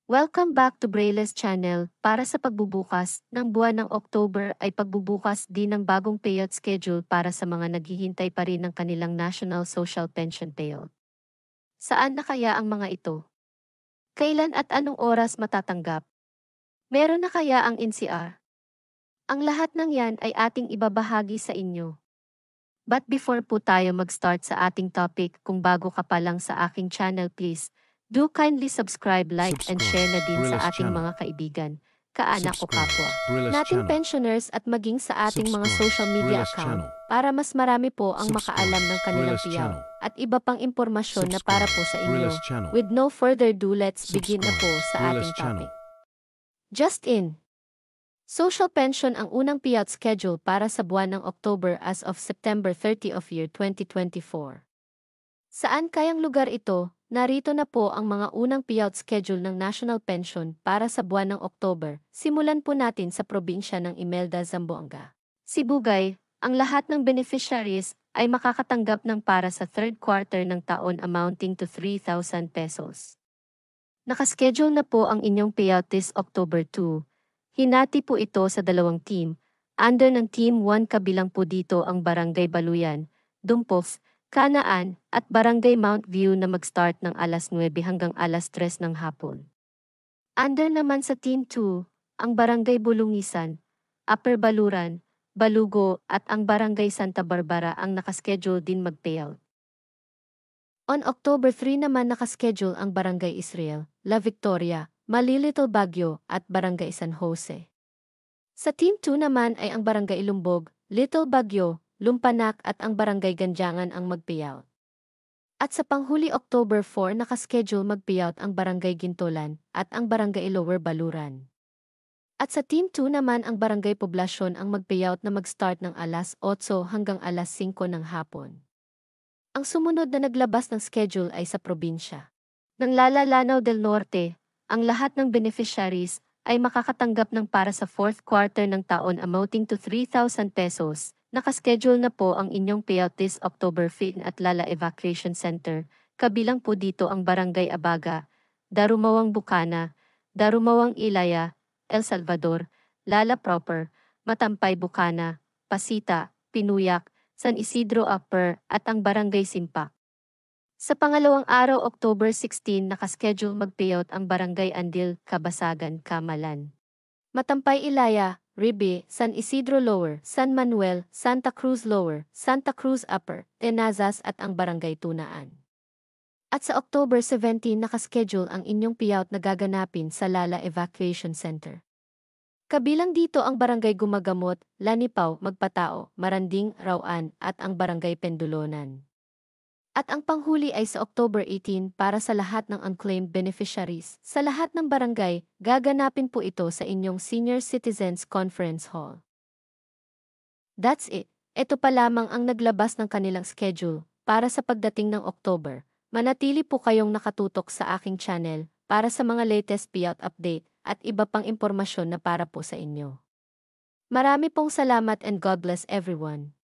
Welcome back to Braille's channel. Para sa pagbubukas ng buwan ng October ay pagbubukas din ng bagong payout schedule para sa mga naghihintay pa rin ng kanilang National Social Pension Payout. Saan na kaya ang mga ito? Kailan at anong oras matatanggap? Meron na kaya ang NCR? Ang lahat ng yan ay ating ibabahagi sa inyo. But before po tayo mag-start sa ating topic, kung bago ka pa lang sa aking channel, please do kindly subscribe, like, and share na din sa ating mga kaibigan, kaanak o kapwa nating pensioners at maging sa ating mga social media account para mas marami po ang makaalam ng kanilang payout at iba pang impormasyon na para po sa inyo. With no further ado, let's begin na po sa ating topic. Just in. Social pension ang unang payout schedule para sa buwan ng October as of September 30 of year 2024. Saan kayang lugar ito? Narito na po ang mga unang payout schedule ng National Pension para sa buwan ng October. Simulan po natin sa probinsya ng Imelda, Zamboanga. Sibugay, ang lahat ng beneficiaries ay makakatanggap ng para sa third quarter ng taon amounting to 3,000 pesos. Nakaschedule na po ang inyong payout this October 2. Hinati po ito sa dalawang team. Under ng Team 1 kabilang po dito ang Barangay Baluyan, Dumpos, Kanaan, at Barangay Mount View na mag-start ng alas 9 hanggang alas 3 ng hapon. Under naman sa Team 2, ang Barangay Bulungisan, Upper Baluran, Balugo at ang Barangay Santa Barbara ang nakaschedule din mag-payout. On October 3 naman nakaschedule ang Barangay Israel, La Victoria, Malilittle Baguio at Barangay San Jose. Sa Team 2 naman ay ang Barangay Ilumbog, Little Baguio, Lumpanak at ang Barangay Ganjangan ang mag-payout. At sa panghuli October 4 nakaschedule mag-payout ang Barangay Gintolan at ang Barangay Lower Baluran. At sa Team 2 naman ang Barangay Poblasyon ang mag-payout na mag-start ng alas 8 hanggang alas 5 ng hapon. Ang sumunod na naglabas ng schedule ay sa probinsya ng Lanao del Norte. Ang lahat ng beneficiaries ay makakatanggap ng para sa fourth quarter ng taon amounting to 3,000 pesos. Nakaschedule na po ang inyong payout this October 5 at Lala Evacuation Center. Kabilang po dito ang Barangay Abaga, Darumawang Bukana, Darumawang Ilaya, El Salvador, Lala Proper, Matampay Bukana, Pasita, Pinuyak, San Isidro Upper at ang Barangay Simpak. Sa pangalawang araw October 16 nakaschedule mag-payout ang Barangay Andil, Kabasagan, Kamalan, Matampay Ilaya, Ribe, San Isidro Lower, San Manuel, Santa Cruz Lower, Santa Cruz Upper, Tenazas at ang Barangay Tunaan. At sa October 17 nakaschedule ang inyong payout na gaganapin sa Lala Evacuation Center. Kabilang dito ang Barangay Gumagamot, Lanipao, Magpatao, Maranding, Rauan at ang Barangay Pendulonan. At ang panghuli ay sa October 18 para sa lahat ng unclaimed beneficiaries. Sa lahat ng barangay, gaganapin po ito sa inyong Senior Citizens Conference Hall. That's it. Ito pa lamang ang naglabas ng kanilang schedule para sa pagdating ng October. Manatili po kayong nakatutok sa aking channel para sa mga latest payout update at iba pang impormasyon na para po sa inyo. Marami pong salamat and God bless everyone.